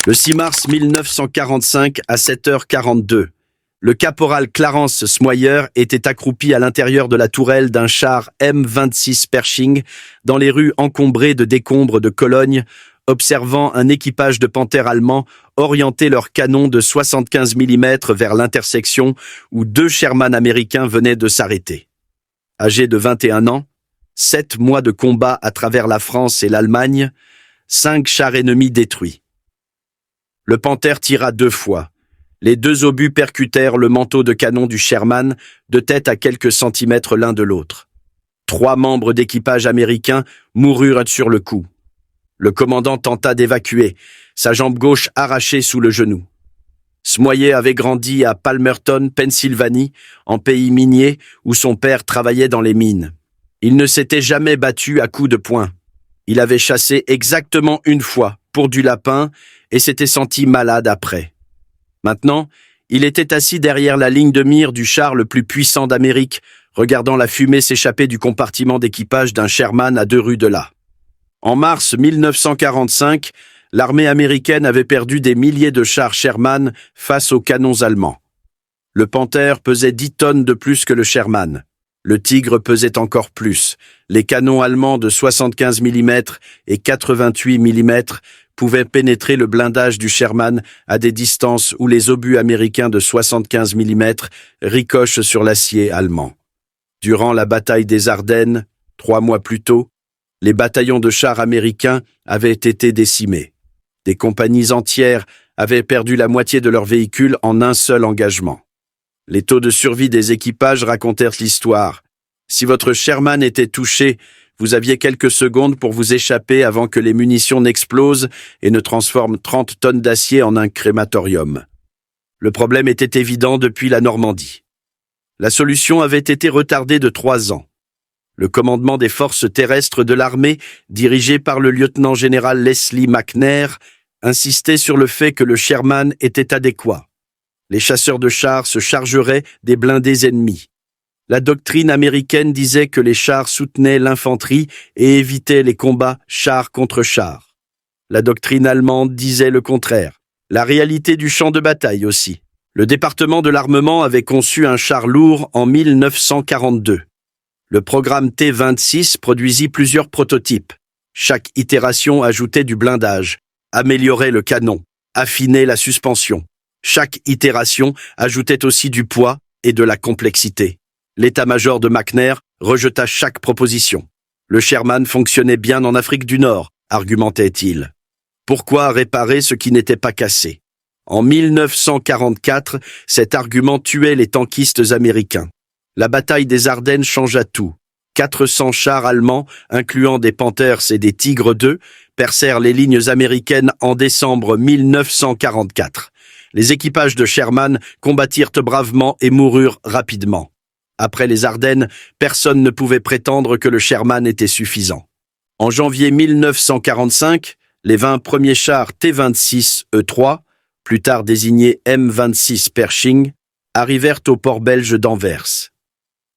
Le 6 mars 1945 à 7h42, le caporal Clarence Smoyer était accroupi à l'intérieur de la tourelle d'un char M26 Pershing dans les rues encombrées de décombres de Cologne, observant un équipage de panthères allemands orienter leurs canons de 75 mm vers l'intersection où 2 Sherman américains venaient de s'arrêter. Âgé de 21 ans, 7 mois de combat à travers la France et l'Allemagne, 5 chars ennemis détruits. Le Panther tira 2 fois. Les 2 obus percutèrent le manteau de canon du Sherman, de tête à quelques centimètres l'un de l'autre. 3 membres d'équipage américains moururent sur le coup. Le commandant tenta d'évacuer, sa jambe gauche arrachée sous le genou. Smoyer avait grandi à Palmerton, Pennsylvanie, en pays minier, où son père travaillait dans les mines. Il ne s'était jamais battu à coups de poing. Il avait chassé exactement 1 fois, pour du lapin, et s'était senti malade après. Maintenant, il était assis derrière la ligne de mire du char le plus puissant d'Amérique, regardant la fumée s'échapper du compartiment d'équipage d'un Sherman à 2 rues de là. En mars 1945, l'armée américaine avait perdu des milliers de chars Sherman face aux canons allemands. Le Panther pesait 10 tonnes de plus que le Sherman. Le Tigre pesait encore plus. Les canons allemands de 75 mm et 88 mm pouvaient pénétrer le blindage du Sherman à des distances où les obus américains de 75 mm ricochent sur l'acier allemand. Durant la bataille des Ardennes, 3 mois plus tôt, les bataillons de chars américains avaient été décimés. Des compagnies entières avaient perdu la moitié de leurs véhicules en un seul engagement. Les taux de survie des équipages racontèrent l'histoire. Si votre Sherman était touché, vous aviez quelques secondes pour vous échapper avant que les munitions n'explosent et ne transforment 30 tonnes d'acier en un crématorium. Le problème était évident depuis la Normandie. La solution avait été retardée de 3 ans. Le commandement des forces terrestres de l'armée, dirigé par le lieutenant-général Leslie McNair, insistait sur le fait que le Sherman était adéquat. Les chasseurs de chars se chargeraient des blindés ennemis. La doctrine américaine disait que les chars soutenaient l'infanterie et évitaient les combats char contre char. La doctrine allemande disait le contraire. La réalité du champ de bataille aussi. Le département de l'armement avait conçu un char lourd en 1942. Le programme T-26 produisit plusieurs prototypes. Chaque itération ajoutait du blindage, améliorait le canon, affinait la suspension. Chaque itération ajoutait aussi du poids et de la complexité. L'état-major de McNair rejeta chaque proposition. Le Sherman fonctionnait bien en Afrique du Nord, argumentait-il. Pourquoi réparer ce qui n'était pas cassé? En 1944, cet argument tuait les tankistes américains. La bataille des Ardennes changea tout. 400 chars allemands, incluant des Panthers et des Tigres II, percèrent les lignes américaines en décembre 1944. Les équipages de Sherman combattirent bravement et moururent rapidement. Après les Ardennes, personne ne pouvait prétendre que le Sherman était suffisant. En janvier 1945, les 20 premiers chars T-26E3, plus tard désignés M26 Pershing, arrivèrent au port belge d'Anvers.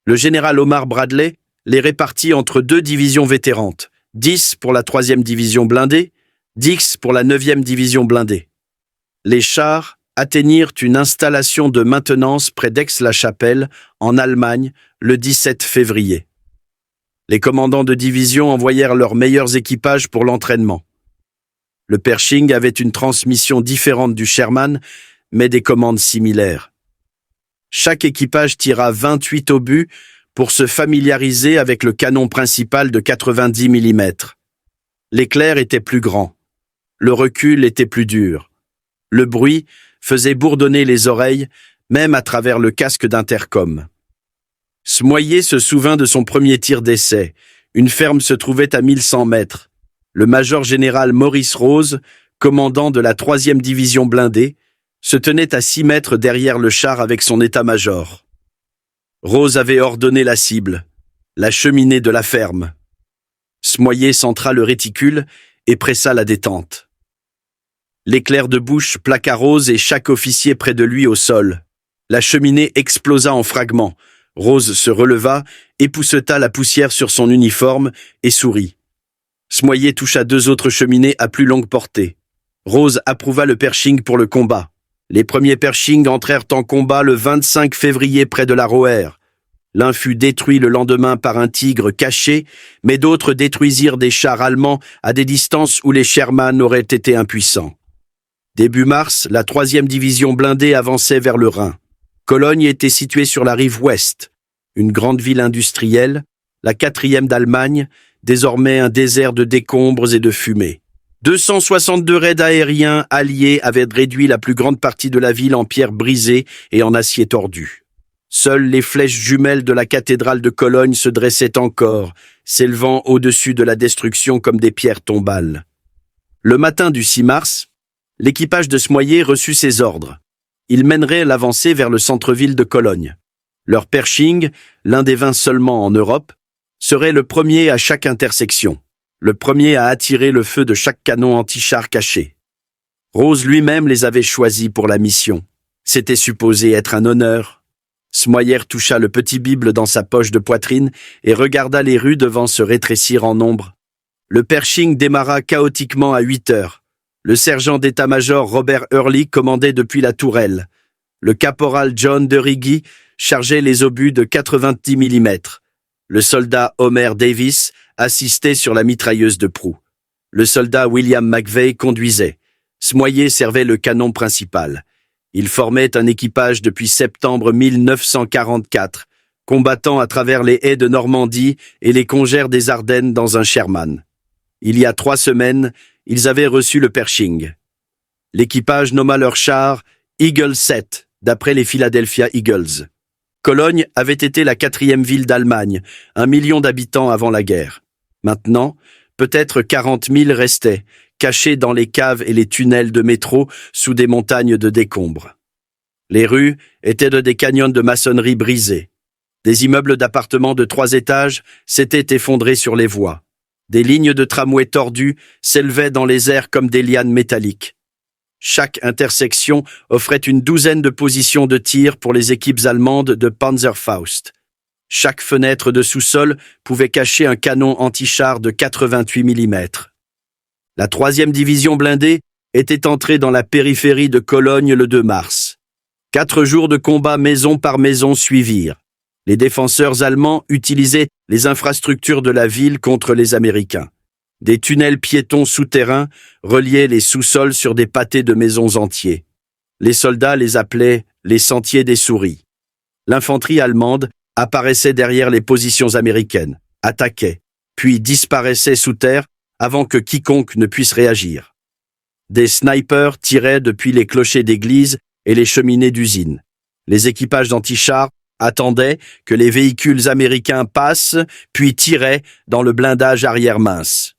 Le général Omar Bradley les répartit entre 2 divisions vétérantes, 10 pour la 3e division blindée, 10 pour la 9e division blindée. Les chars atteignirent une installation de maintenance près d'Aix-la-Chapelle, en Allemagne, le 17 février. Les commandants de division envoyèrent leurs meilleurs équipages pour l'entraînement. Le Pershing avait une transmission différente du Sherman, mais des commandes similaires. Chaque équipage tira 28 obus pour se familiariser avec le canon principal de 90 mm. L'éclair était plus grand. Le recul était plus dur. Le bruit faisait bourdonner les oreilles, même à travers le casque d'intercom. Smoyer se souvint de son premier tir d'essai. Une ferme se trouvait à 1100 mètres. Le major général Maurice Rose, commandant de la 3e division blindée, se tenait à 6 mètres derrière le char avec son état-major. Rose avait ordonné la cible, la cheminée de la ferme. Smoyer centra le réticule et pressa la détente. L'éclair de bouche plaqua Rose et chaque officier près de lui au sol. La cheminée explosa en fragments. Rose se releva, épousseta la poussière sur son uniforme et sourit. Smoyer toucha 2 autres cheminées à plus longue portée. Rose approuva le Pershing pour le combat. Les premiers Pershing entrèrent en combat le 25 février près de la Roer. L'un fut détruit le lendemain par un Tigre caché, mais d'autres détruisirent des chars allemands à des distances où les Sherman auraient été impuissants. Début mars, la 3e division blindée avançait vers le Rhin. Cologne était située sur la rive ouest, une grande ville industrielle, la 4e d'Allemagne, désormais un désert de décombres et de fumée. 262 raids aériens alliés avaient réduit la plus grande partie de la ville en pierres brisées et en acier tordu. Seules les flèches jumelles de la cathédrale de Cologne se dressaient encore, s'élevant au-dessus de la destruction comme des pierres tombales. Le matin du 6 mars, l'équipage de Smoyer reçut ses ordres. Ils mèneraient l'avancée vers le centre-ville de Cologne. Leur Pershing, l'un des 20 seulement en Europe, serait le premier à chaque intersection, le premier à attirer le feu de chaque canon anti-char caché. Rose lui-même les avait choisis pour la mission. C'était supposé être un honneur. Smoyer toucha le petit Bible dans sa poche de poitrine et regarda les rues devant se rétrécir en nombre. Le Pershing démarra chaotiquement à 8 heures. Le sergent d'état-major Robert Early commandait depuis la tourelle. Le caporal John de Riggy chargeait les obus de 90 mm. Le soldat Homer Davis assistait sur la mitrailleuse de proue. Le soldat William McVeigh conduisait. Smoyer servait le canon principal. Ils formaient un équipage depuis septembre 1944, combattant à travers les haies de Normandie et les congères des Ardennes dans un Sherman. Il y a 3 semaines, ils avaient reçu le Pershing. L'équipage nomma leur char Eagle 7, d'après les Philadelphia Eagles. Cologne avait été la 4e ville d'Allemagne, 1 million d'habitants avant la guerre. Maintenant, peut-être 40 000 restaient, cachés dans les caves et les tunnels de métro sous des montagnes de décombres. Les rues étaient des canyons de maçonnerie brisés. Des immeubles d'appartements de 3 étages s'étaient effondrés sur les voies. Des lignes de tramway tordues s'élevaient dans les airs comme des lianes métalliques. Chaque intersection offrait une douzaine de positions de tir pour les équipes allemandes de Panzerfaust. Chaque fenêtre de sous-sol pouvait cacher un canon anti-char de 88 mm. La 3e division blindée était entrée dans la périphérie de Cologne le 2 mars. 4 jours de combat maison par maison suivirent. Les défenseurs allemands utilisaient les infrastructures de la ville contre les Américains. Des tunnels piétons souterrains reliaient les sous-sols sur des pâtés de maisons entiers. Les soldats les appelaient les sentiers des souris. L'infanterie allemande apparaissait derrière les positions américaines, attaquait, puis disparaissait sous terre avant que quiconque ne puisse réagir. Des snipers tiraient depuis les clochers d'églises et les cheminées d'usines. Les équipages d'antichars attendaient que les véhicules américains passent, puis tiraient dans le blindage arrière mince.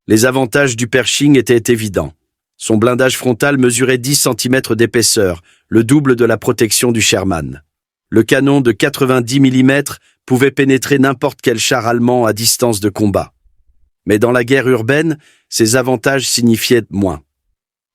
Les avantages du Pershing étaient évidents. Son blindage frontal mesurait 10 cm d'épaisseur, le double de la protection du Sherman. Le canon de 90 mm pouvait pénétrer n'importe quel char allemand à distance de combat. Mais dans la guerre urbaine, ces avantages signifiaient moins.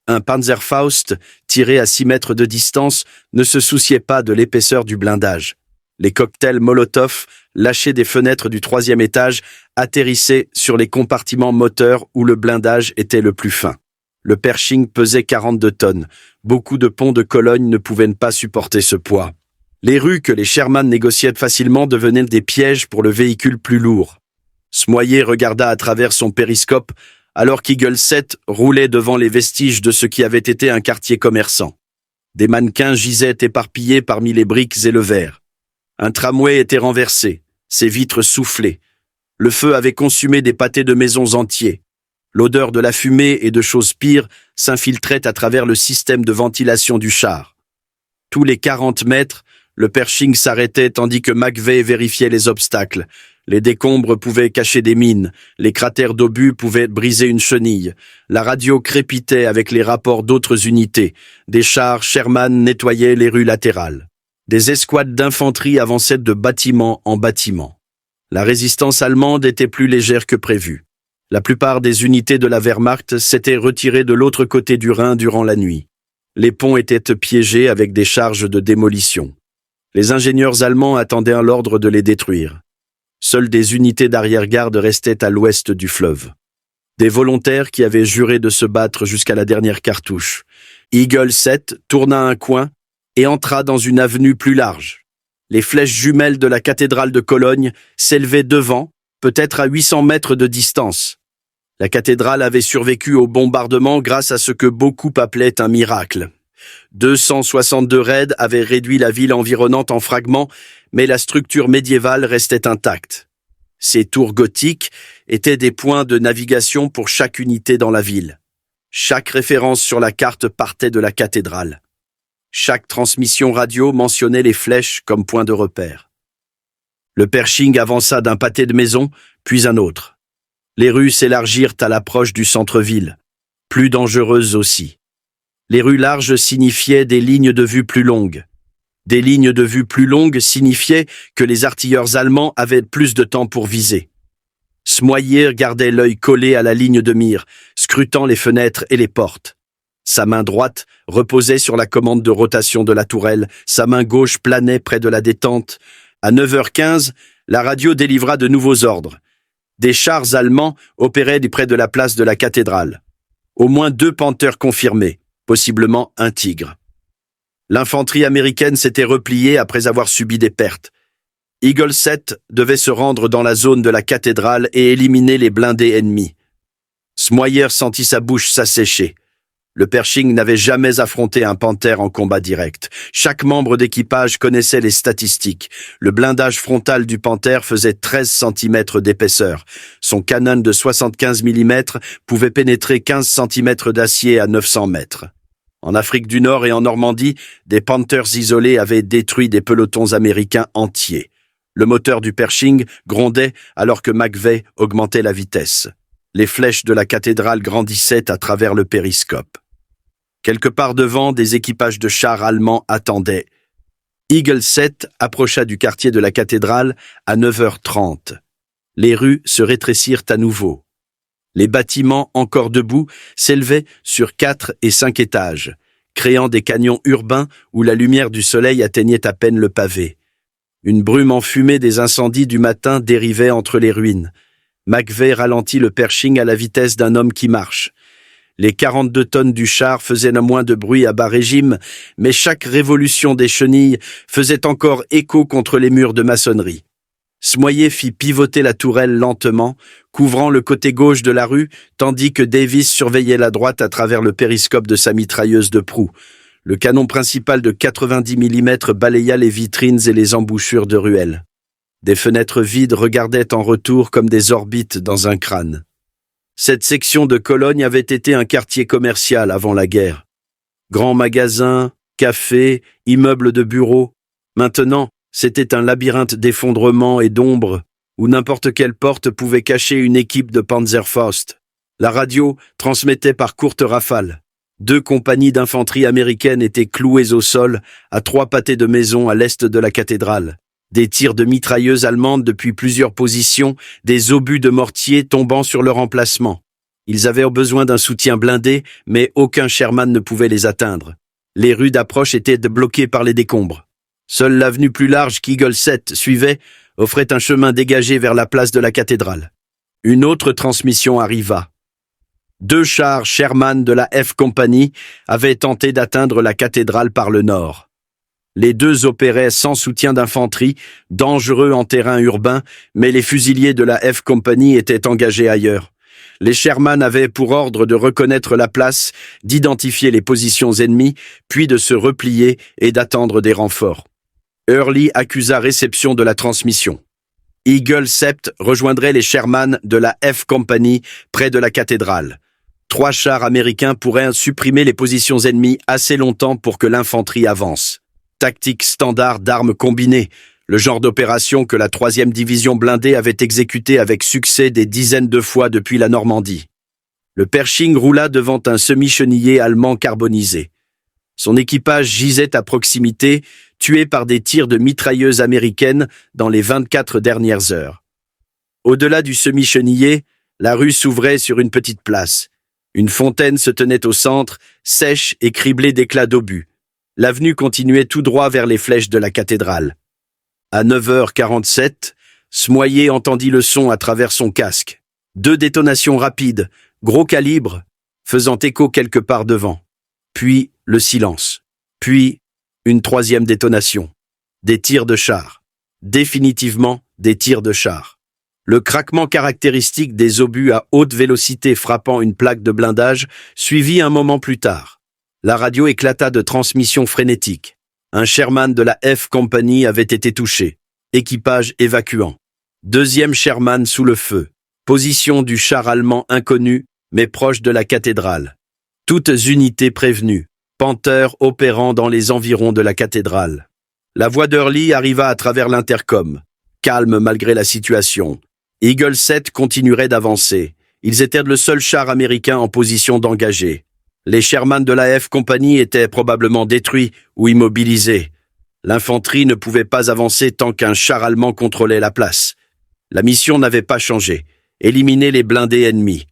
Un Panzerfaust, tiré à 6 mètres de distance, ne se souciait pas de l'épaisseur du blindage. Les cocktails Molotov, lâchés des fenêtres du 3e étage, atterrissaient sur les compartiments moteurs où le blindage était le plus fin. Le Pershing pesait 42 tonnes. Beaucoup de ponts de Cologne ne pouvaient pas supporter ce poids. Les rues que les Sherman négociaient facilement devenaient des pièges pour le véhicule plus lourd. Smoyer regarda à travers son périscope alors qu'Eagle 7 roulait devant les vestiges de ce qui avait été un quartier commerçant. Des mannequins gisaient éparpillés parmi les briques et le verre. Un tramway était renversé, ses vitres soufflaient. Le feu avait consumé des pâtés de maisons entiers. L'odeur de la fumée et de choses pires s'infiltrait à travers le système de ventilation du char. Tous les 40 mètres, le Pershing s'arrêtait tandis que McVeigh vérifiait les obstacles. Les décombres pouvaient cacher des mines, les cratères d'obus pouvaient briser une chenille. La radio crépitait avec les rapports d'autres unités. Des chars Sherman nettoyaient les rues latérales. Des escouades d'infanterie avançaient de bâtiment en bâtiment. La résistance allemande était plus légère que prévu. La plupart des unités de la Wehrmacht s'étaient retirées de l'autre côté du Rhin durant la nuit. Les ponts étaient piégés avec des charges de démolition. Les ingénieurs allemands attendaient l'ordre de les détruire. Seules des unités d'arrière-garde restaient à l'ouest du fleuve. Des volontaires qui avaient juré de se battre jusqu'à la dernière cartouche. Eagle 7 tourna un coin et entra dans une avenue plus large. Les flèches jumelles de la cathédrale de Cologne s'élevaient devant, peut-être à 800 mètres de distance. La cathédrale avait survécu au bombardement grâce à ce que beaucoup appelaient un miracle. 262 raids avaient réduit la ville environnante en fragments, mais la structure médiévale restait intacte. Ces tours gothiques étaient des points de navigation pour chaque unité dans la ville. Chaque référence sur la carte partait de la cathédrale. Chaque transmission radio mentionnait les flèches comme point de repère. Le Pershing avança d'un pâté de maison, puis un autre. Les rues s'élargirent à l'approche du centre-ville, plus dangereuses aussi. Les rues larges signifiaient des lignes de vue plus longues. Des lignes de vue plus longues signifiaient que les artilleurs allemands avaient plus de temps pour viser. Smoyer gardait l'œil collé à la ligne de mire, scrutant les fenêtres et les portes. Sa main droite reposait sur la commande de rotation de la tourelle, sa main gauche planait près de la détente. À 9h15, la radio délivra de nouveaux ordres. Des chars allemands opéraient près de la place de la cathédrale. Au moins 2 Panthers confirmés, possiblement un Tigre. L'infanterie américaine s'était repliée après avoir subi des pertes. Eagle 7 devait se rendre dans la zone de la cathédrale et éliminer les blindés ennemis. Smoyer sentit sa bouche s'assécher. Le Pershing n'avait jamais affronté un Panther en combat direct. Chaque membre d'équipage connaissait les statistiques. Le blindage frontal du Panther faisait 13 cm d'épaisseur. Son canon de 75 mm pouvait pénétrer 15 cm d'acier à 900 mètres. En Afrique du Nord et en Normandie, des Panthers isolés avaient détruit des pelotons américains entiers. Le moteur du Pershing grondait alors que McVeigh augmentait la vitesse. Les flèches de la cathédrale grandissaient à travers le périscope. Quelque part devant, des équipages de chars allemands attendaient. Eagle 7 approcha du quartier de la cathédrale à 9h30. Les rues se rétrécirent à nouveau. Les bâtiments encore debout s'élevaient sur 4 et 5 étages, créant des canyons urbains où la lumière du soleil atteignait à peine le pavé. Une brume enfumée des incendies du matin dérivait entre les ruines. McVeigh ralentit le Pershing à la vitesse d'un homme qui marche. Les 42 tonnes du char faisaient non moins de bruit à bas régime, mais chaque révolution des chenilles faisait encore écho contre les murs de maçonnerie. Smoyer fit pivoter la tourelle lentement, couvrant le côté gauche de la rue, tandis que Davis surveillait la droite à travers le périscope de sa mitrailleuse de proue. Le canon principal de 90 mm balaya les vitrines et les embouchures de ruelles. Des fenêtres vides regardaient en retour comme des orbites dans un crâne. Cette section de Cologne avait été un quartier commercial avant la guerre. Grands magasins, cafés, immeubles de bureaux. Maintenant, c'était un labyrinthe d'effondrements et d'ombres où n'importe quelle porte pouvait cacher une équipe de Panzerfaust. La radio transmettait par courtes rafales. 2 compagnies d'infanterie américaines étaient clouées au sol à 3 pâtés de maison à l'est de la cathédrale. Des tirs de mitrailleuses allemandes depuis plusieurs positions, des obus de mortier tombant sur leur emplacement. Ils avaient besoin d'un soutien blindé, mais aucun Sherman ne pouvait les atteindre. Les rues d'approche étaient bloquées par les décombres. Seule l'avenue plus large qu'Eagle 7 suivait offrait un chemin dégagé vers la place de la cathédrale. Une autre transmission arriva. 2 chars Sherman de la F Company avaient tenté d'atteindre la cathédrale par le nord. Les 2 opéraient sans soutien d'infanterie, dangereux en terrain urbain, mais les fusiliers de la F Company étaient engagés ailleurs. Les Sherman avaient pour ordre de reconnaître la place, d'identifier les positions ennemies, puis de se replier et d'attendre des renforts. Early accusa réception de la transmission. Eagle 7 rejoindrait les Sherman de la F Company près de la cathédrale. 3 chars américains pourraient supprimer les positions ennemies assez longtemps pour que l'infanterie avance. Tactique standard d'armes combinées, le genre d'opération que la 3e division blindée avait exécutée avec succès des dizaines de fois depuis la Normandie. Le Pershing roula devant un semi-chenillé allemand carbonisé. Son équipage gisait à proximité, tué par des tirs de mitrailleuses américaines dans les 24 dernières heures. Au-delà du semi-chenillé, la rue s'ouvrait sur une petite place. Une fontaine se tenait au centre, sèche et criblée d'éclats d'obus. L'avenue continuait tout droit vers les flèches de la cathédrale. À 9h47, Smoyer entendit le son à travers son casque. 2 détonations rapides, Gros calibre, faisant écho quelque part devant. Puis, le silence. Puis, une troisième détonation. Des tirs de char. Définitivement, des tirs de char. Le craquement caractéristique des obus à haute vélocité frappant une plaque de blindage suivit un moment plus tard. La radio éclata de transmissions frénétiques. Un Sherman de la F Company avait été touché. Équipage évacuant. Deuxième Sherman sous le feu. Position du char allemand inconnu, mais proche de la cathédrale. Toutes unités prévenues. Panther opérant dans les environs de la cathédrale. La voix d'Early arriva à travers l'intercom. Calme malgré la situation. Eagle 7 continuerait d'avancer. Ils étaient le seul char américain en position d'engager. Les Sherman de la F Company étaient probablement détruits ou immobilisés. L'infanterie ne pouvait pas avancer tant qu'un char allemand contrôlait la place. La mission n'avait pas changé. Éliminer les blindés ennemis.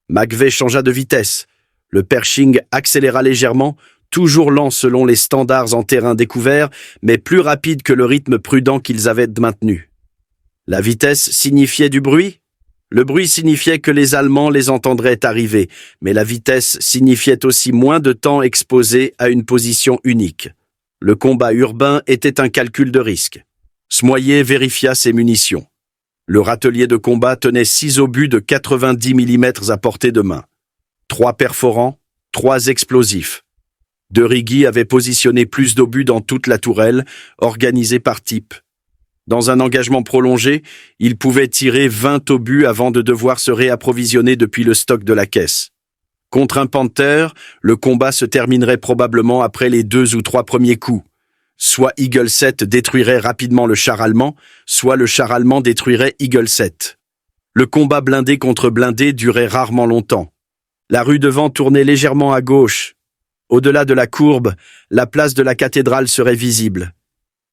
McVeigh changea de vitesse. Le Pershing accéléra légèrement, toujours lent selon les standards en terrain découvert, mais plus rapide que le rythme prudent qu'ils avaient maintenu. La vitesse signifiait du bruit? Le bruit signifiait que les Allemands les entendraient arriver, mais la vitesse signifiait aussi moins de temps exposé à une position unique. Le combat urbain était un calcul de risque. Smoyer vérifia ses munitions. Le râtelier de combat tenait 6 obus de 90 mm à portée de main. 3 perforants, 3 explosifs. De Righi avait positionné plus d'obus dans toute la tourelle, organisés par type. Dans un engagement prolongé, il pouvait tirer 20 obus avant de devoir se réapprovisionner depuis le stock de la caisse. Contre un Panther, le combat se terminerait probablement après les 2 ou 3 premiers coups. Soit Eagle 7 détruirait rapidement le char allemand, soit le char allemand détruirait Eagle 7. Le combat blindé contre blindé durait rarement longtemps. La rue devant tournait légèrement à gauche. Au-delà de la courbe, la place de la cathédrale serait visible.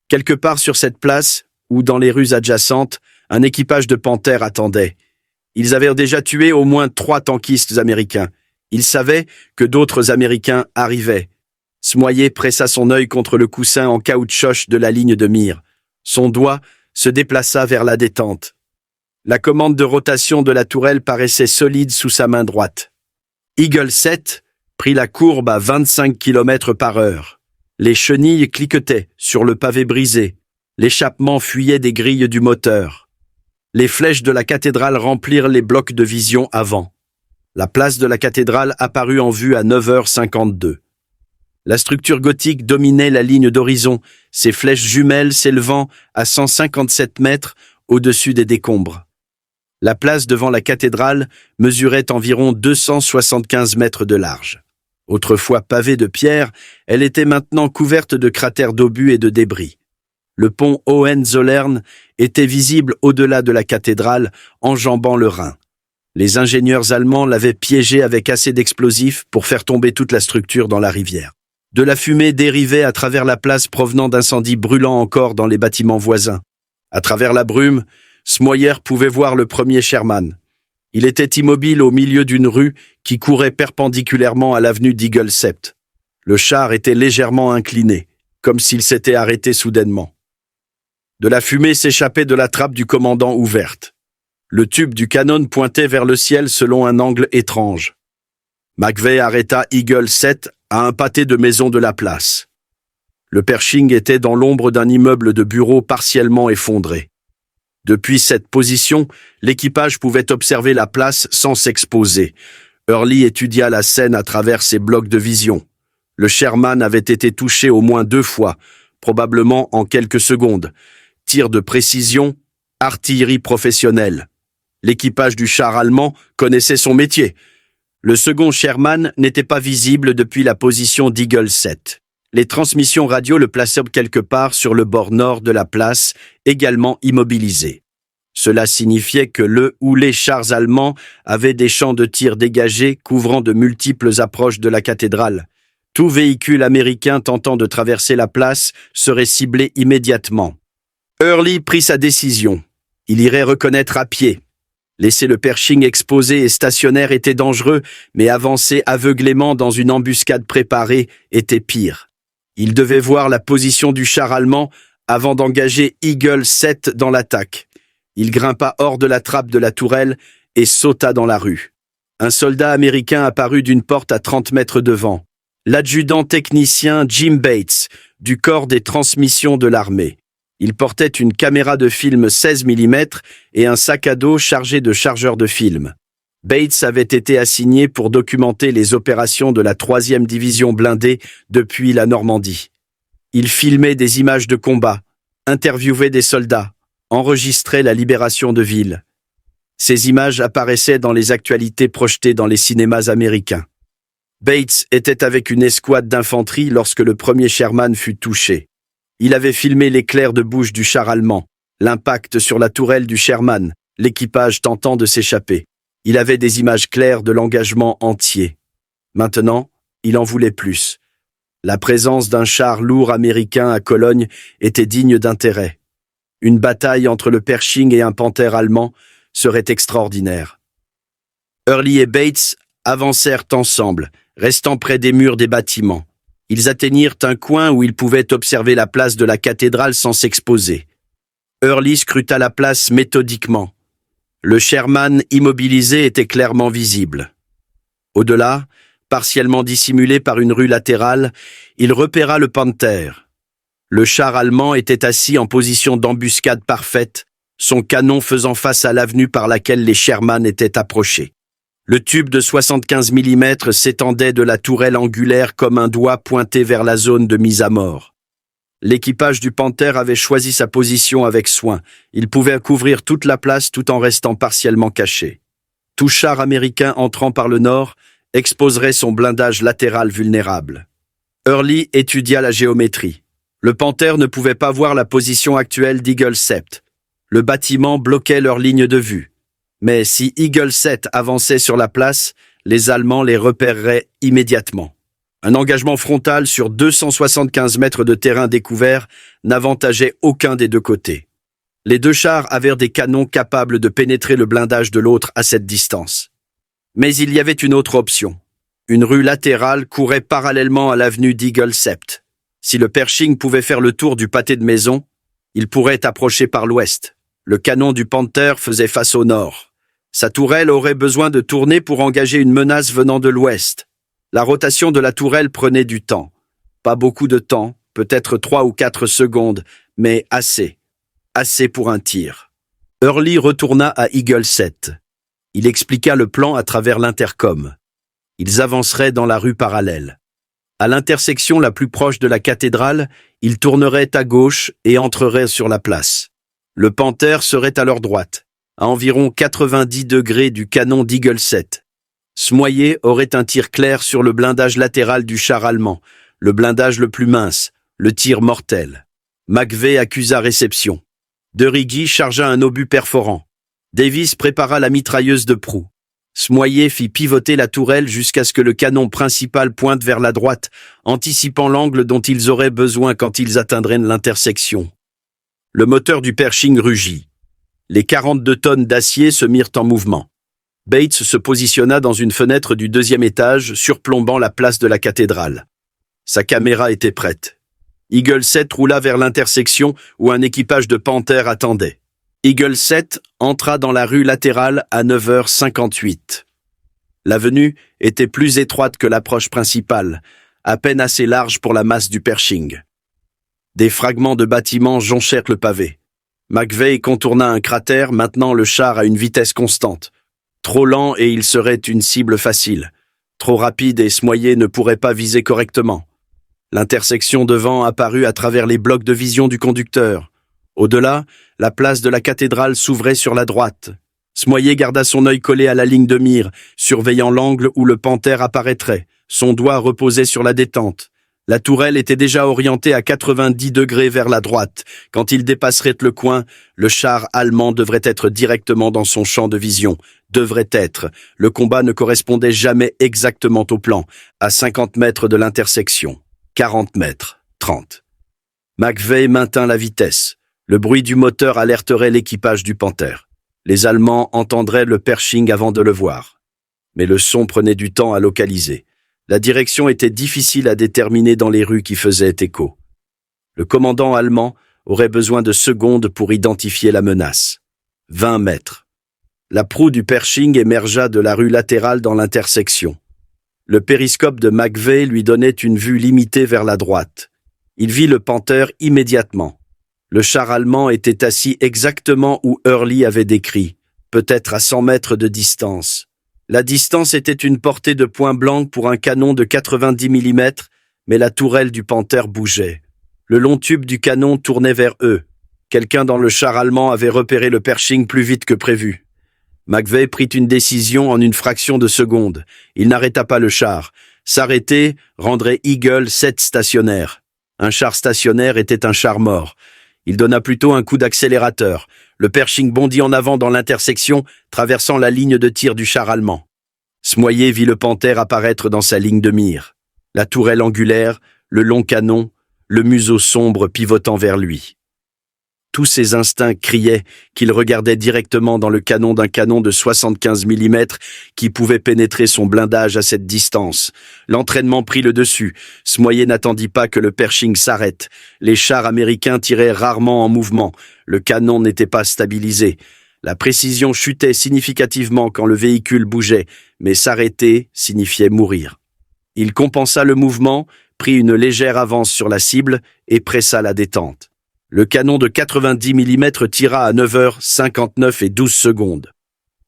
Quelque part sur cette place, ou dans les rues adjacentes, un équipage de Panther attendait. Ils avaient déjà tué au moins 3 tankistes américains. Ils savaient que d'autres Américains arrivaient. Smoyer pressa son œil contre le coussin en caoutchouc de la ligne de mire. Son doigt se déplaça vers la détente. La commande de rotation de la tourelle paraissait solide sous sa main droite. Eagle 7 prit la courbe à 25 km/h. Les chenilles cliquetaient sur le pavé brisé. L'échappement fuyait des grilles du moteur. Les flèches de la cathédrale remplirent les blocs de vision avant. La place de la cathédrale apparut en vue à 9h52. La structure gothique dominait la ligne d'horizon, ses flèches jumelles s'élevant à 157 mètres au-dessus des décombres. La place devant la cathédrale mesurait environ 275 mètres de large. Autrefois pavée de pierre, elle était maintenant couverte de cratères d'obus et de débris. Le pont Hohenzollern était visible au-delà de la cathédrale, enjambant le Rhin. Les ingénieurs allemands l'avaient piégé avec assez d'explosifs pour faire tomber toute la structure dans la rivière. De la fumée dérivait à travers la place provenant d'incendies brûlant encore dans les bâtiments voisins. À travers la brume, Smoyer pouvait voir le premier Sherman. Il était immobile au milieu d'une rue qui courait perpendiculairement à l'avenue d'Eagle 7. Le char était légèrement incliné, comme s'il s'était arrêté soudainement. De la fumée s'échappait de la trappe du commandant ouverte. Le tube du canon pointait vers le ciel selon un angle étrange. McVeigh arrêta Eagle 7 à un pâté de maison de la place. Le Pershing était dans l'ombre d'un immeuble de bureaux partiellement effondré. Depuis cette position, l'équipage pouvait observer la place sans s'exposer. Early étudia la scène à travers ses blocs de vision. Le Sherman avait été touché au moins 2 fois, probablement en quelques secondes. Tir de précision, artillerie professionnelle. L'équipage du char allemand connaissait son métier. Le second Sherman n'était pas visible depuis la position d'Eagle 7. Les transmissions radio le plaçaient quelque part sur le bord nord de la place, également immobilisé. Cela signifiait que le ou les chars allemands avaient des champs de tir dégagés couvrant de multiples approches de la cathédrale. Tout véhicule américain tentant de traverser la place serait ciblé immédiatement. Early prit sa décision. Il irait reconnaître à pied. Laisser le Pershing exposé et stationnaire était dangereux, mais avancer aveuglément dans une embuscade préparée était pire. Il devait voir la position du char allemand avant d'engager Eagle 7 dans l'attaque. Il grimpa hors de la trappe de la tourelle et sauta dans la rue. Un soldat américain apparut d'une porte à 30 mètres devant. L'adjudant technicien Jim Bates, du corps des transmissions de l'armée. Il portait une caméra de film 16 mm et un sac à dos chargé de chargeurs de film. Bates avait été assigné pour documenter les opérations de la 3e division blindée depuis la Normandie. Il filmait des images de combat, interviewait des soldats, enregistrait la libération de villes. Ces images apparaissaient dans les actualités projetées dans les cinémas américains. Bates était avec une escouade d'infanterie lorsque le premier Sherman fut touché. Il avait filmé l'éclair de bouche du char allemand, l'impact sur la tourelle du Sherman, l'équipage tentant de s'échapper. Il avait des images claires de l'engagement entier. Maintenant, il en voulait plus. La présence d'un char lourd américain à Cologne était digne d'intérêt. Une bataille entre le Pershing et un Panther allemand serait extraordinaire. Early et Bates avancèrent ensemble, restant près des murs des bâtiments. Ils atteignirent un coin où ils pouvaient observer la place de la cathédrale sans s'exposer. Early scruta la place méthodiquement. Le Sherman immobilisé était clairement visible. Au-delà, partiellement dissimulé par une rue latérale, il repéra le Panther. Le char allemand était assis en position d'embuscade parfaite, son canon faisant face à l'avenue par laquelle les Sherman étaient approchés. Le tube de 75 mm s'étendait de la tourelle angulaire comme un doigt pointé vers la zone de mise à mort. L'équipage du Panther avait choisi sa position avec soin. Il pouvait couvrir toute la place tout en restant partiellement caché. Tout char américain entrant par le nord exposerait son blindage latéral vulnérable. Early étudia la géométrie. Le Panther ne pouvait pas voir la position actuelle d'Eagle 7. Le bâtiment bloquait leur ligne de vue. Mais si Eagle 7 avançait sur la place, les Allemands les repéreraient immédiatement. Un engagement frontal sur 275 mètres de terrain découvert n'avantageait aucun des deux côtés. Les deux chars avaient des canons capables de pénétrer le blindage de l'autre à cette distance. Mais il y avait une autre option. Une rue latérale courait parallèlement à l'avenue d'Eagle 7. Si le Pershing pouvait faire le tour du pâté de maison, il pourrait approcher par l'ouest. Le canon du Panther faisait face au nord. Sa tourelle aurait besoin de tourner pour engager une menace venant de l'ouest. La rotation de la tourelle prenait du temps. Pas beaucoup de temps, peut-être 3 ou 4 secondes, mais assez. Assez pour un tir. Early retourna à Eagle 7. Il expliqua le plan à travers l'intercom. Ils avanceraient dans la rue parallèle. À l'intersection la plus proche de la cathédrale, ils tourneraient à gauche et entreraient sur la place. Le Panther serait à leur droite, à environ 90 degrés du canon d'Eagle 7. Smoyer aurait un tir clair sur le blindage latéral du char allemand, le blindage le plus mince, le tir mortel. McVeigh accusa réception. De Riggy chargea un obus perforant. Davis prépara la mitrailleuse de proue. Smoyer fit pivoter la tourelle jusqu'à ce que le canon principal pointe vers la droite, anticipant l'angle dont ils auraient besoin quand ils atteindraient l'intersection. Le moteur du Pershing rugit. Les 42 tonnes d'acier se mirent en mouvement. Bates se positionna dans une fenêtre du 2e étage, surplombant la place de la cathédrale. Sa caméra était prête. Eagle 7 roula vers l'intersection où un équipage de Panther attendait. Eagle 7 entra dans la rue latérale à 9h58. L'avenue était plus étroite que l'approche principale, à peine assez large pour la masse du Pershing. Des fragments de bâtiments jonchèrent le pavé. McVeigh contourna un cratère, maintenant le char à une vitesse constante. Trop lent et il serait une cible facile. Trop rapide et Smoyer ne pourrait pas viser correctement. L'intersection devant apparut à travers les blocs de vision du conducteur. Au-delà, la place de la cathédrale s'ouvrait sur la droite. Smoyer garda son œil collé à la ligne de mire, surveillant l'angle où le Panther apparaîtrait. Son doigt reposait sur la détente. La tourelle était déjà orientée à 90 degrés vers la droite. Quand il dépasserait le coin, le char allemand devrait être directement dans son champ de vision. Devrait être. Le combat ne correspondait jamais exactement au plan. À 50 mètres de l'intersection. 40 mètres. 30. McVeigh maintint la vitesse. Le bruit du moteur alerterait l'équipage du Panther. Les Allemands entendraient le Pershing avant de le voir. Mais le son prenait du temps à localiser. La direction était difficile à déterminer dans les rues qui faisaient écho. Le commandant allemand aurait besoin de secondes pour identifier la menace. 20 mètres. La proue du Pershing émergea de la rue latérale dans l'intersection. Le périscope de McVeigh lui donnait une vue limitée vers la droite. Il vit le Panther immédiatement. Le char allemand était assis exactement où Hurley avait décrit, peut-être à 100 mètres de distance. La distance était une portée de point blanc pour un canon de 90 mm, mais la tourelle du Panther bougeait. Le long tube du canon tournait vers eux. Quelqu'un dans le char allemand avait repéré le Pershing plus vite que prévu. McVeigh prit une décision en une fraction de seconde. Il n'arrêta pas le char. S'arrêter rendrait Eagle 7 stationnaire. Un char stationnaire était un char mort. Il donna plutôt un coup d'accélérateur. Le Pershing bondit en avant dans l'intersection, traversant la ligne de tir du char allemand. Smoyer vit le Panther apparaître dans sa ligne de mire. La tourelle angulaire, le long canon, le museau sombre pivotant vers lui. Tous ses instincts criaient qu'il regardait directement dans le canon d'un canon de 75 mm qui pouvait pénétrer son blindage à cette distance. L'entraînement prit le dessus. Smoyer n'attendit pas que le Pershing s'arrête. Les chars américains tiraient rarement en mouvement. Le canon n'était pas stabilisé. La précision chutait significativement quand le véhicule bougeait, mais s'arrêter signifiait mourir. Il compensa le mouvement, prit une légère avance sur la cible et pressa la détente. Le canon de 90 mm tira à 9h59 et 12 secondes.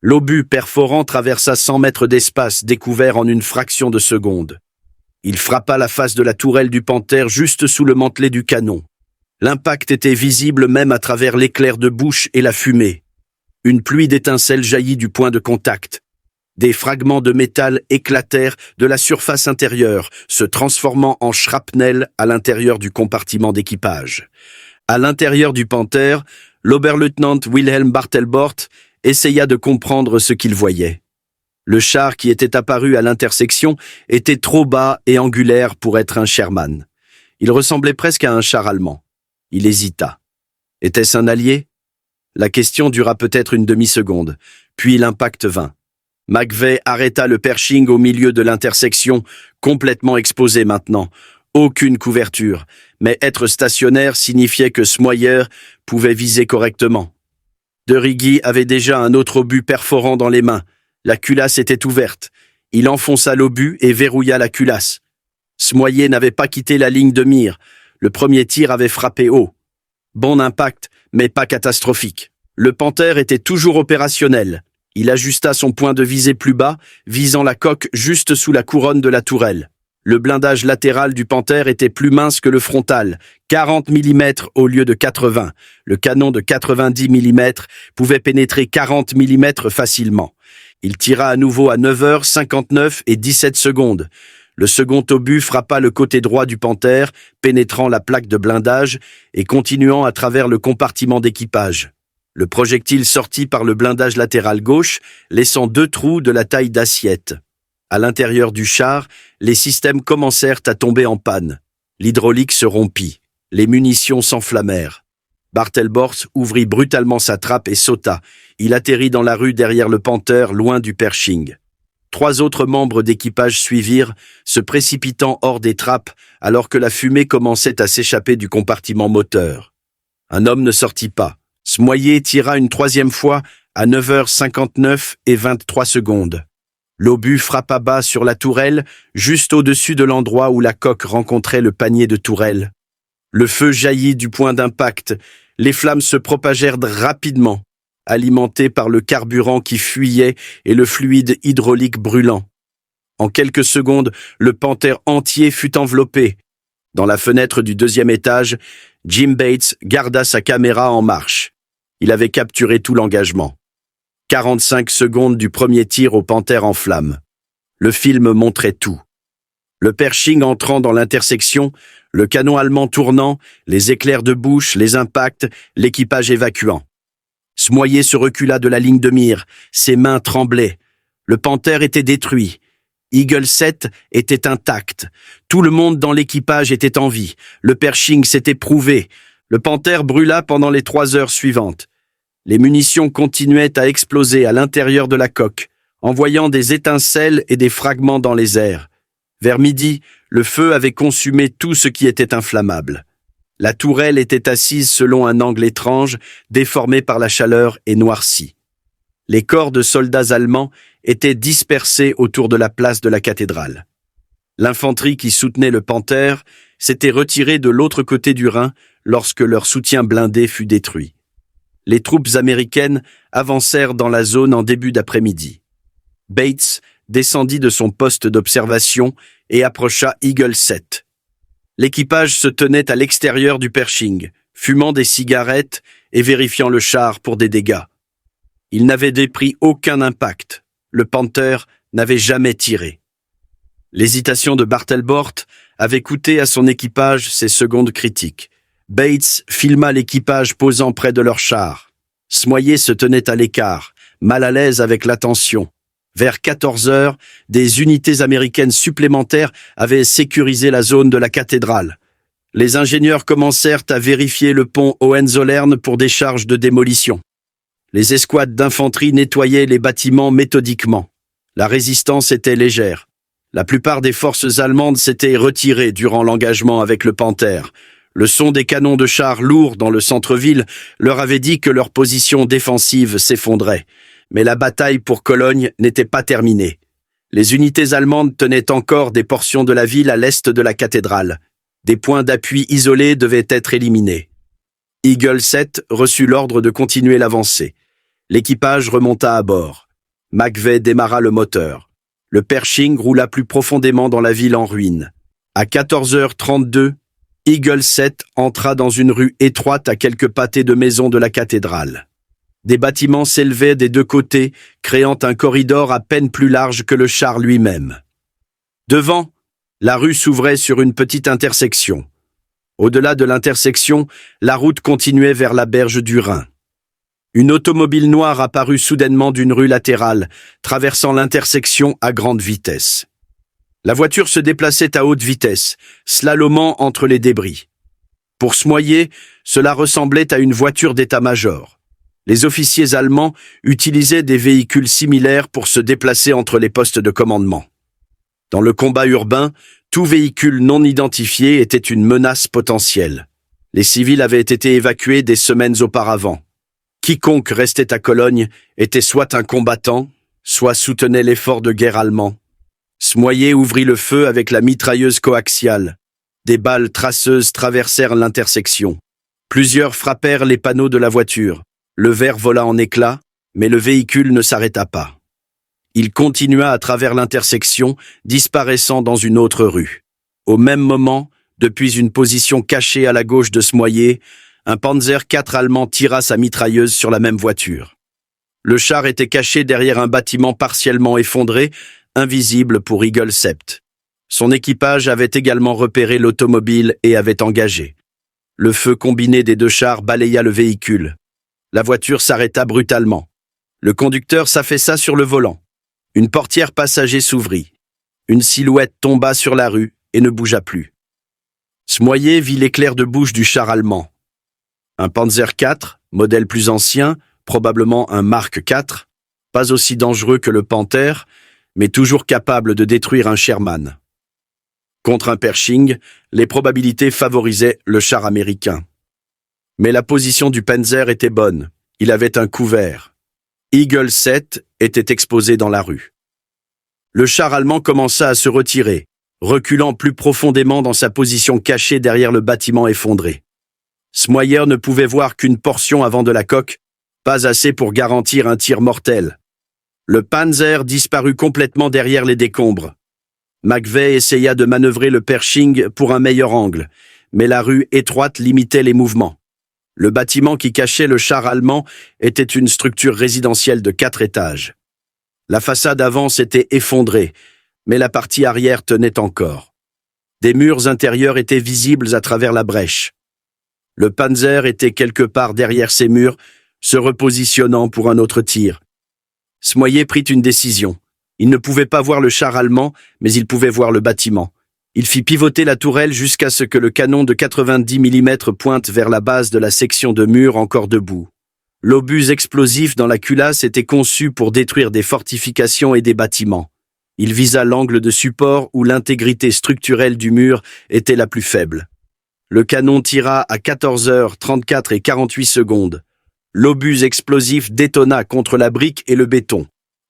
L'obus perforant traversa 100 mètres d'espace découvert en une fraction de seconde. Il frappa la face de la tourelle du Panther juste sous le mantelet du canon. L'impact était visible même à travers l'éclair de bouche et la fumée. Une pluie d'étincelles jaillit du point de contact. Des fragments de métal éclatèrent de la surface intérieure, se transformant en shrapnel à l'intérieur du compartiment d'équipage. À l'intérieur du Panther, l'Oberleutnant Wilhelm Bartelbort essaya de comprendre ce qu'il voyait. Le char qui était apparu à l'intersection était trop bas et angulaire pour être un Sherman. Il ressemblait presque à un char allemand. Il hésita. Était-ce un allié? La question dura peut-être une demi-seconde, puis l'impact vint. McVeigh arrêta le Pershing au milieu de l'intersection, complètement exposé maintenant. Aucune couverture, mais être stationnaire signifiait que Smoyer pouvait viser correctement. De Righi avait déjà un autre obus perforant dans les mains. La culasse était ouverte. Il enfonça l'obus et verrouilla la culasse. Smoyer n'avait pas quitté la ligne de mire. Le premier tir avait frappé haut. Bon impact, mais pas catastrophique. Le Panther était toujours opérationnel. Il ajusta son point de visée plus bas, visant la coque juste sous la couronne de la tourelle. Le blindage latéral du Panther était plus mince que le frontal, 40 mm au lieu de 80. Le canon de 90 mm pouvait pénétrer 40 mm facilement. Il tira à nouveau à 9h59 et 17 secondes. Le second obus frappa le côté droit du Panther, pénétrant la plaque de blindage et continuant à travers le compartiment d'équipage. Le projectile sortit par le blindage latéral gauche, laissant 2 trous de la taille d'assiette. À l'intérieur du char, les systèmes commencèrent à tomber en panne. L'hydraulique se rompit. Les munitions s'enflammèrent. Bartelbort ouvrit brutalement sa trappe et sauta. Il atterrit dans la rue derrière le Panther, loin du Pershing. 3 autres membres d'équipage suivirent, se précipitant hors des trappes alors que la fumée commençait à s'échapper du compartiment moteur. Un homme ne sortit pas. Smoyer tira une 3e fois à 9h59 et 23 secondes. L'obus frappa bas sur la tourelle, juste au-dessus de l'endroit où la coque rencontrait le panier de tourelle. Le feu jaillit du point d'impact. Les flammes se propagèrent rapidement, alimentées par le carburant qui fuyait et le fluide hydraulique brûlant. En quelques secondes, le Panther entier fut enveloppé. Dans la fenêtre du 2e étage, Jim Bates garda sa caméra en marche. Il avait capturé tout l'engagement. 45 secondes du premier tir au Panther en flammes. Le film montrait tout. Le Pershing entrant dans l'intersection, le canon allemand tournant, les éclairs de bouche, les impacts, l'équipage évacuant. Smoyer se recula de la ligne de mire, ses mains tremblaient. Le Panther était détruit. Eagle 7 était intact. Tout le monde dans l'équipage était en vie. Le Pershing s'était prouvé. Le Panther brûla pendant les 3 heures suivantes. Les munitions continuaient à exploser à l'intérieur de la coque, envoyant des étincelles et des fragments dans les airs. Vers midi, le feu avait consumé tout ce qui était inflammable. La tourelle était assise selon un angle étrange, déformé par la chaleur et noircie. Les corps de soldats allemands étaient dispersés autour de la place de la cathédrale. L'infanterie qui soutenait le Panther s'était retirée de l'autre côté du Rhin lorsque leur soutien blindé fut détruit. Les troupes américaines avancèrent dans la zone en début d'après-midi. Bates descendit de son poste d'observation et approcha Eagle 7. L'équipage se tenait à l'extérieur du Pershing, fumant des cigarettes et vérifiant le char pour des dégâts. Il n'avait dépris aucun impact. Le Panther n'avait jamais tiré. L'hésitation de Bartelbort avait coûté à son équipage ses secondes critiques. Bates filma l'équipage posant près de leur char. Smoyer se tenait à l'écart, mal à l'aise avec l'attention. Vers 14 heures, des unités américaines supplémentaires avaient sécurisé la zone de la cathédrale. Les ingénieurs commencèrent à vérifier le pont Hohenzollern pour des charges de démolition. Les escouades d'infanterie nettoyaient les bâtiments méthodiquement. La résistance était légère. La plupart des forces allemandes s'étaient retirées durant l'engagement avec le Panther. Le son des canons de chars lourds dans le centre-ville leur avait dit que leur position défensive s'effondrait. Mais la bataille pour Cologne n'était pas terminée. Les unités allemandes tenaient encore des portions de la ville à l'est de la cathédrale. Des points d'appui isolés devaient être éliminés. Eagle 7 reçut l'ordre de continuer l'avancée. L'équipage remonta à bord. McVeigh démarra le moteur. Le Pershing roula plus profondément dans la ville en ruine. À 14h32, Eagle 7 entra dans une rue étroite à quelques pâtés de maisons de la cathédrale. Des bâtiments s'élevaient des deux côtés, créant un corridor à peine plus large que le char lui-même. Devant, la rue s'ouvrait sur une petite intersection. Au-delà de l'intersection, la route continuait vers la berge du Rhin. Une automobile noire apparut soudainement d'une rue latérale, traversant l'intersection à grande vitesse. La voiture se déplaçait à haute vitesse, slalomant entre les débris. Pour Smoyer, cela ressemblait à une voiture d'état-major. Les officiers allemands utilisaient des véhicules similaires pour se déplacer entre les postes de commandement. Dans le combat urbain, tout véhicule non identifié était une menace potentielle. Les civils avaient été évacués des semaines auparavant. Quiconque restait à Cologne était soit un combattant, soit soutenait l'effort de guerre allemand. Smoyer ouvrit le feu avec la mitrailleuse coaxiale. Des balles traceuses traversèrent l'intersection. Plusieurs frappèrent les panneaux de la voiture. Le verre vola en éclats, mais le véhicule ne s'arrêta pas. Il continua à travers l'intersection, disparaissant dans une autre rue. Au même moment, depuis une position cachée à la gauche de Smoyer, un Panzer IV allemand tira sa mitrailleuse sur la même voiture. Le char était caché derrière un bâtiment partiellement effondré, invisible pour Eagle 7. Son équipage avait également repéré l'automobile et avait engagé. Le feu combiné des deux chars balaya le véhicule. La voiture s'arrêta brutalement. Le conducteur s'affaissa sur le volant. Une portière passager s'ouvrit. Une silhouette tomba sur la rue et ne bougea plus. Smoyer vit l'éclair de bouche du char allemand. Un Panzer IV, modèle plus ancien, probablement un Mark IV, pas aussi dangereux que le Panther, mais toujours capable de détruire un Sherman. Contre un Pershing, les probabilités favorisaient le char américain. Mais la position du Panzer était bonne, il avait un couvert. Eagle 7 était exposé dans la rue. Le char allemand commença à se retirer, reculant plus profondément dans sa position cachée derrière le bâtiment effondré. Smoyer ne pouvait voir qu'une portion avant de la coque, pas assez pour garantir un tir mortel. Le Panzer disparut complètement derrière les décombres. McVeigh essaya de manœuvrer le Pershing pour un meilleur angle, mais la rue étroite limitait les mouvements. Le bâtiment qui cachait le char allemand était une structure résidentielle de 4 étages. La façade avant s'était effondrée, mais la partie arrière tenait encore. Des murs intérieurs étaient visibles à travers la brèche. Le Panzer était quelque part derrière ces murs, se repositionnant pour un autre tir. Smoyer prit une décision. Il ne pouvait pas voir le char allemand, mais il pouvait voir le bâtiment. Il fit pivoter la tourelle jusqu'à ce que le canon de 90 mm pointe vers la base de la section de mur encore debout. L'obus explosif dans la culasse était conçu pour détruire des fortifications et des bâtiments. Il visa l'angle de support où l'intégrité structurelle du mur était la plus faible. Le canon tira à 14h34 et 48 secondes. L'obus explosif détonna contre la brique et le béton.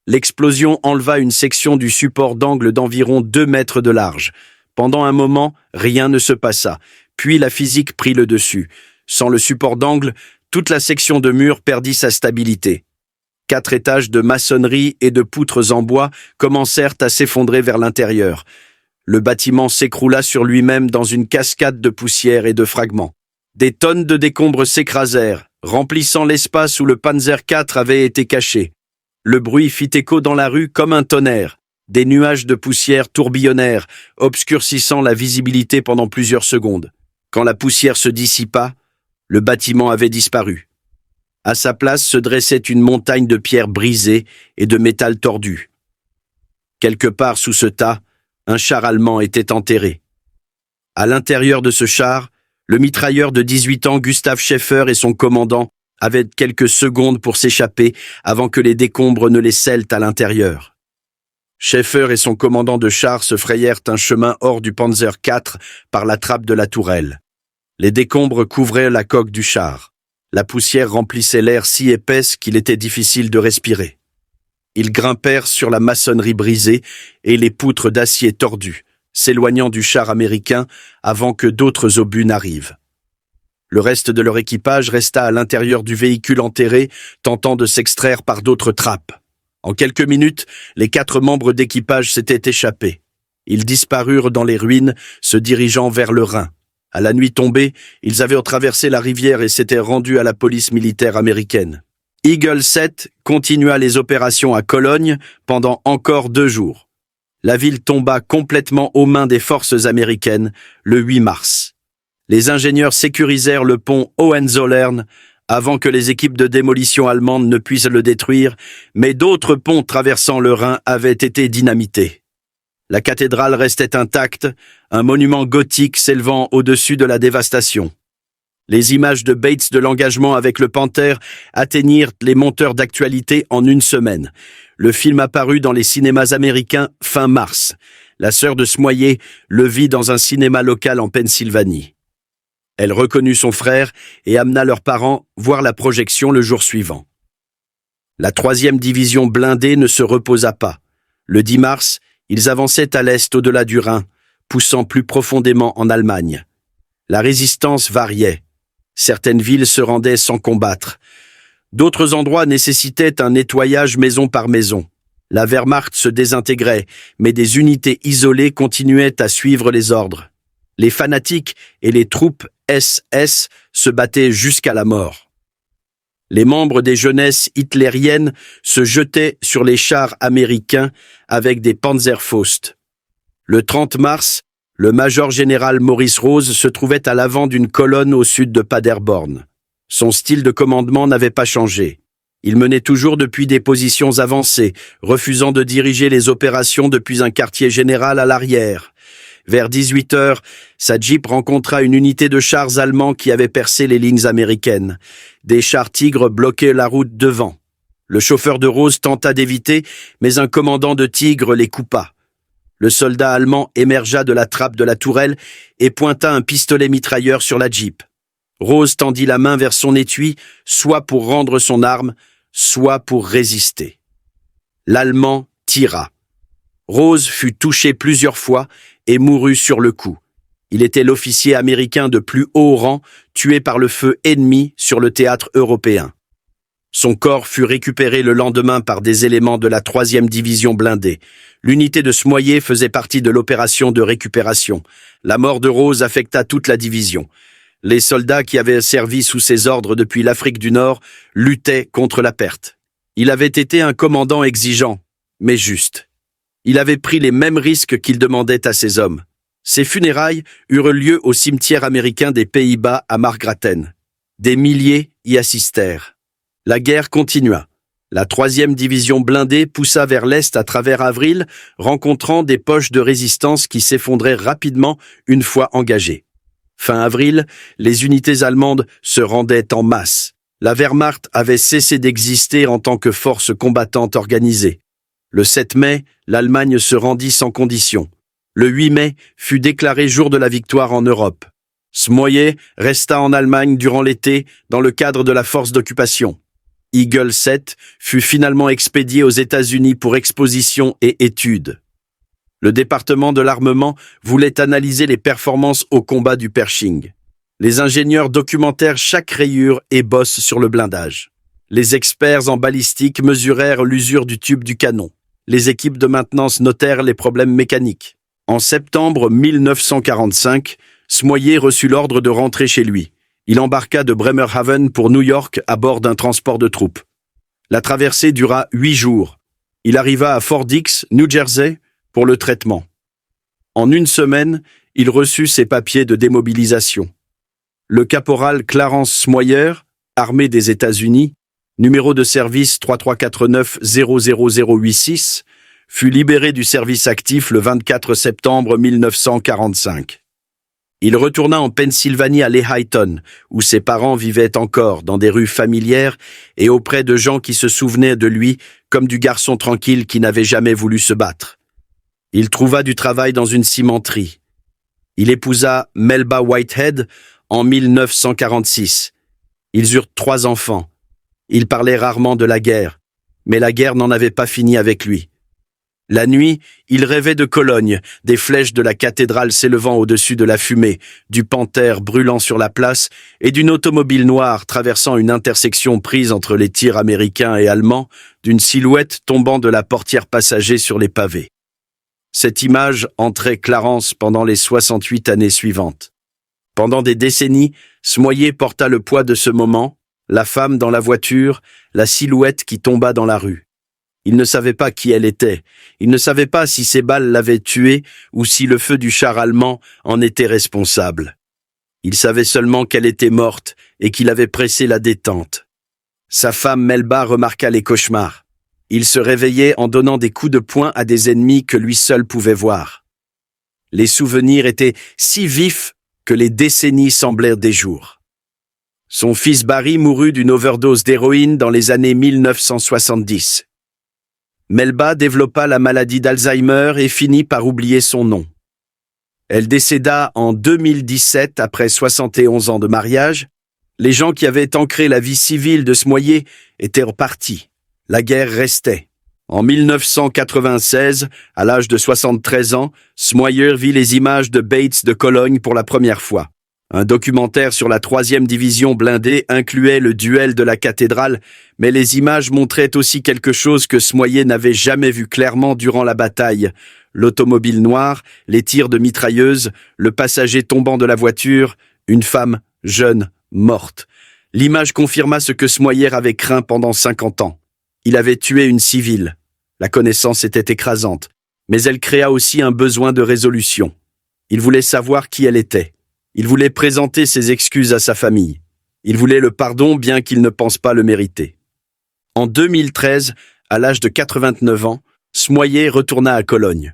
L'explosion enleva une section du support d'angle d'environ 2 mètres de large. Pendant un moment, rien ne se passa, puis la physique prit le dessus. Sans le support d'angle, toute la section de mur perdit sa stabilité. 4 étages de maçonnerie et de poutres en bois commencèrent à s'effondrer vers l'intérieur. Le bâtiment s'écroula sur lui-même dans une cascade de poussière et de fragments. Des tonnes de décombres s'écrasèrent, remplissant l'espace où le Panzer IV avait été caché. Le bruit fit écho dans la rue comme un tonnerre. Des nuages de poussière tourbillonnèrent, obscurcissant la visibilité pendant plusieurs secondes. Quand la poussière se dissipa, le bâtiment avait disparu. À sa place se dressait une montagne de pierres brisées et de métal tordu. Quelque part sous ce tas, un char allemand était enterré. À l'intérieur de ce char, le mitrailleur de 18 ans Gustav Schäfer et son commandant avaient quelques secondes pour s'échapper avant que les décombres ne les scellent à l'intérieur. Schäfer et son commandant de char se frayèrent un chemin hors du Panzer IV par la trappe de la tourelle. Les décombres couvraient la coque du char. La poussière remplissait l'air si épaisse qu'il était difficile de respirer. Ils grimpèrent sur la maçonnerie brisée et les poutres d'acier tordues, s'éloignant du char américain avant que d'autres obus n'arrivent. Le reste de leur équipage resta à l'intérieur du véhicule enterré, tentant de s'extraire par d'autres trappes. En quelques minutes, les 4 membres d'équipage s'étaient échappés. Ils disparurent dans les ruines, se dirigeant vers le Rhin. À la nuit tombée, ils avaient traversé la rivière et s'étaient rendus à la police militaire américaine. Eagle 7 continua les opérations à Cologne pendant encore 2 jours. La ville tomba complètement aux mains des forces américaines le 8 mars. Les ingénieurs sécurisèrent le pont Hohenzollern avant que les équipes de démolition allemandes ne puissent le détruire, mais d'autres ponts traversant le Rhin avaient été dynamités. La cathédrale restait intacte, un monument gothique s'élevant au-dessus de la dévastation. Les images de Bates de l'engagement avec le Panther atteignirent les monteurs d'actualité en 1 semaine. Le film apparut dans les cinémas américains fin mars. La sœur de Smoyer le vit dans un cinéma local en Pennsylvanie. Elle reconnut son frère et amena leurs parents voir la projection le jour suivant. La 3e division blindée ne se reposa pas. Le 10 mars, ils avançaient à l'est au-delà du Rhin, poussant plus profondément en Allemagne. La résistance variait. Certaines villes se rendaient sans combattre. D'autres endroits nécessitaient un nettoyage maison par maison. La Wehrmacht se désintégrait, mais des unités isolées continuaient à suivre les ordres. Les fanatiques et les troupes SS se battaient jusqu'à la mort. Les membres des jeunesses hitlériennes se jetaient sur les chars américains avec des Panzerfaust. Le 30 mars, le major général Maurice Rose se trouvait à l'avant d'une colonne au sud de Paderborn. Son style de commandement n'avait pas changé. Il menait toujours depuis des positions avancées, refusant de diriger les opérations depuis un quartier général à l'arrière. Vers 18 heures, sa Jeep rencontra une unité de chars allemands qui avait percé les lignes américaines. Des chars Tigre bloquaient la route devant. Le chauffeur de Rose tenta d'éviter, mais un commandant de Tigre les coupa. Le soldat allemand émergea de la trappe de la tourelle et pointa un pistolet mitrailleur sur la Jeep. Rose tendit la main vers son étui, soit pour rendre son arme, soit pour résister. L'Allemand tira. Rose fut touché plusieurs fois et mourut sur le coup. Il était l'officier américain de plus haut rang, tué par le feu ennemi sur le théâtre européen. Son corps fut récupéré le lendemain par des éléments de la 3e division blindée. L'unité de Smoyer faisait partie de l'opération de récupération. La mort de Rose affecta toute la division. Les soldats qui avaient servi sous ses ordres depuis l'Afrique du Nord luttaient contre la perte. Il avait été un commandant exigeant, mais juste. Il avait pris les mêmes risques qu'il demandait à ses hommes. Ses funérailles eurent lieu au cimetière américain des Pays-Bas à Margraten. Des milliers y assistèrent. La guerre continua. La 3e division blindée poussa vers l'est à travers Avril, rencontrant des poches de résistance qui s'effondraient rapidement une fois engagées. Fin avril, les unités allemandes se rendaient en masse. La Wehrmacht avait cessé d'exister en tant que force combattante organisée. Le 7 mai, l'Allemagne se rendit sans condition. Le 8 mai fut déclaré jour de la victoire en Europe. Smoyer resta en Allemagne durant l'été dans le cadre de la force d'occupation. Eagle 7 fut finalement expédié aux États-Unis pour exposition et études. Le département de l'armement voulait analyser les performances au combat du Pershing. Les ingénieurs documentèrent chaque rayure et bosse sur le blindage. Les experts en balistique mesurèrent l'usure du tube du canon. Les équipes de maintenance notèrent les problèmes mécaniques. En septembre 1945, Smoyer reçut l'ordre de rentrer chez lui. Il embarqua de Bremerhaven pour New York à bord d'un transport de troupes. La traversée dura 8 jours. Il arriva à Fort Dix, New Jersey, pour le traitement. En une semaine, il reçut ses papiers de démobilisation. Le caporal Clarence Smoyer, armée des États-Unis, numéro de service 3349-00086, fut libéré du service actif le 24 septembre 1945. Il retourna en Pennsylvanie à Lehigton, où ses parents vivaient encore, dans des rues familières et auprès de gens qui se souvenaient de lui comme du garçon tranquille qui n'avait jamais voulu se battre. Il trouva du travail dans une cimenterie. Il épousa Melba Whitehead en 1946. Ils eurent 3 enfants. Il parlait rarement de la guerre, mais la guerre n'en avait pas fini avec lui. La nuit, il rêvait de Cologne, des flèches de la cathédrale s'élevant au-dessus de la fumée, du panthère brûlant sur la place et d'une automobile noire traversant une intersection prise entre les tirs américains et allemands, d'une silhouette tombant de la portière passager sur les pavés. Cette image entrait Clarence pendant les 68 années suivantes. Pendant des décennies, Smoyer porta le poids de ce moment, la femme dans la voiture, la silhouette qui tomba dans la rue. Il ne savait pas qui elle était. Il ne savait pas si ces balles l'avaient tuée ou si le feu du char allemand en était responsable. Il savait seulement qu'elle était morte et qu'il avait pressé la détente. Sa femme Melba remarqua les cauchemars. Il se réveillait en donnant des coups de poing à des ennemis que lui seul pouvait voir. Les souvenirs étaient si vifs que les décennies semblèrent des jours. Son fils Barry mourut d'une overdose d'héroïne dans les années 1970. Melba développa la maladie d'Alzheimer et finit par oublier son nom. Elle décéda en 2017 après 71 ans de mariage. Les gens qui avaient ancré la vie civile de Smoyer étaient repartis. La guerre restait. En 1996, à l'âge de 73 ans, Smoyer vit les images de Bates de Cologne pour la première fois. Un documentaire sur la 3e division blindée incluait le duel de la cathédrale, mais les images montraient aussi quelque chose que Smoyer n'avait jamais vu clairement durant la bataille. L'automobile noire, les tirs de mitrailleuse, le passager tombant de la voiture, une femme jeune, morte. L'image confirma ce que Smoyer avait craint pendant 50 ans. Il avait tué une civile. La connaissance était écrasante, mais elle créa aussi un besoin de résolution. Il voulait savoir qui elle était. Il voulait présenter ses excuses à sa famille. Il voulait le pardon bien qu'il ne pense pas le mériter. En 2013, à l'âge de 89 ans, Smoyer retourna à Cologne.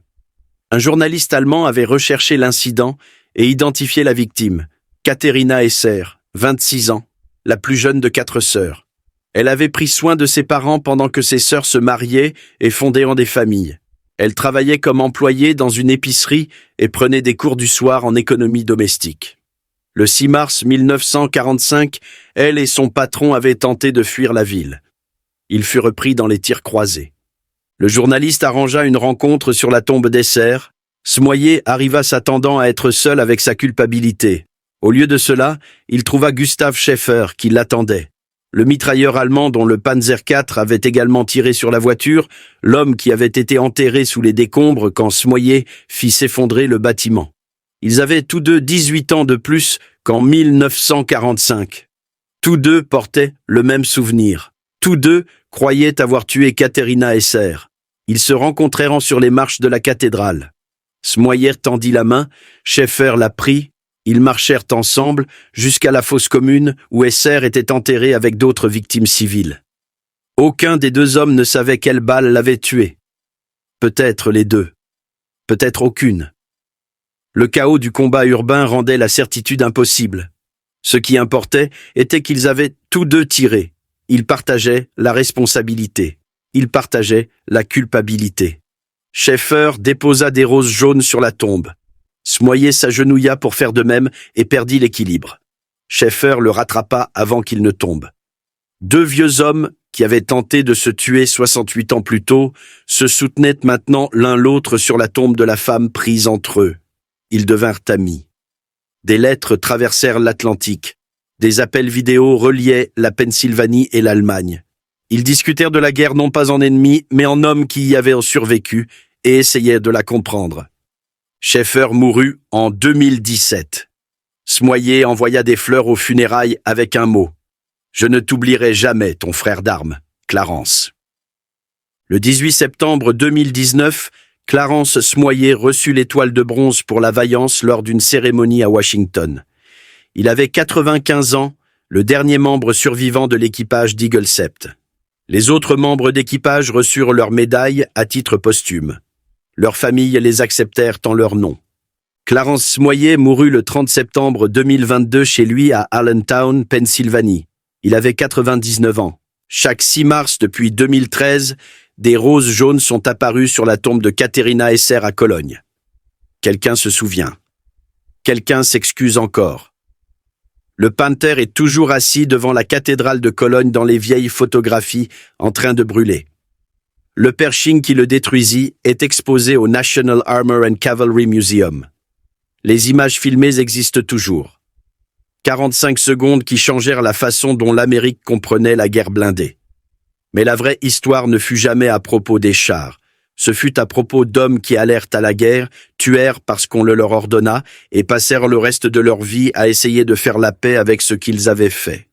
Un journaliste allemand avait recherché l'incident et identifié la victime, Katharina Esser, 26 ans, la plus jeune de 4 sœurs. Elle avait pris soin de ses parents pendant que ses sœurs se mariaient et fondaient des familles. Elle travaillait comme employée dans une épicerie et prenait des cours du soir en économie domestique. Le 6 mars 1945, elle et son patron avaient tenté de fuir la ville. Il fut repris dans les tirs croisés. Le journaliste arrangea une rencontre sur la tombe d'Esser. Smoyer arriva s'attendant à être seul avec sa culpabilité. Au lieu de cela, il trouva Gustav Schäfer qui l'attendait. Le mitrailleur allemand dont le Panzer IV avait également tiré sur la voiture, l'homme qui avait été enterré sous les décombres quand Smoyer fit s'effondrer le bâtiment. Ils avaient tous deux 18 ans de plus qu'en 1945. Tous deux portaient le même souvenir. Tous deux croyaient avoir tué Katharina Esser. Ils se rencontrèrent sur les marches de la cathédrale. Smoyer tendit la main, Schäfer la prit. Ils marchèrent ensemble jusqu'à la fosse commune où Esser était enterré avec d'autres victimes civiles. Aucun des 2 hommes ne savait quelle balle l'avait tué. Peut-être les 2. Peut-être aucune. Le chaos du combat urbain rendait la certitude impossible. Ce qui importait était qu'ils avaient tous 2 tiré. Ils partageaient la responsabilité. Ils partageaient la culpabilité. Schäfer déposa des roses jaunes sur la tombe. Smoyer s'agenouilla pour faire de même et perdit l'équilibre. Schaeffer le rattrapa avant qu'il ne tombe. Deux vieux hommes, qui avaient tenté de se tuer 68 ans plus tôt, se soutenaient maintenant l'un l'autre sur la tombe de la femme prise entre eux. Ils devinrent amis. Des lettres traversèrent l'Atlantique. Des appels vidéo reliaient la Pennsylvanie et l'Allemagne. Ils discutèrent de la guerre non pas en ennemis, mais en hommes qui y avaient survécu et essayaient de la comprendre. Schaeffer mourut en 2017. Smoyer envoya des fleurs aux funérailles avec un mot. « Je ne t'oublierai jamais, ton frère d'armes, Clarence ». Le 18 septembre 2019, Clarence Smoyer reçut l'étoile de bronze pour la vaillance lors d'une cérémonie à Washington. Il avait 95 ans, le dernier membre survivant de l'équipage d'Eagle Sept. Les autres membres d'équipage reçurent leur médaille à titre posthume. Leurs familles les acceptèrent en leur nom. Clarence Smoyer mourut le 30 septembre 2022 chez lui à Allentown, Pennsylvanie. Il avait 99 ans. Chaque 6 mars depuis 2013, des roses jaunes sont apparues sur la tombe de Caterina Esser à Cologne. Quelqu'un se souvient. Quelqu'un s'excuse encore. Le Panther est toujours assis devant la cathédrale de Cologne dans les vieilles photographies en train de brûler. Le Pershing qui le détruisit est exposé au National Armor and Cavalry Museum. Les images filmées existent toujours. 45 secondes qui changèrent la façon dont l'Amérique comprenait la guerre blindée. Mais la vraie histoire ne fut jamais à propos des chars. Ce fut à propos d'hommes qui allèrent à la guerre, tuèrent parce qu'on le leur ordonna et passèrent le reste de leur vie à essayer de faire la paix avec ce qu'ils avaient fait.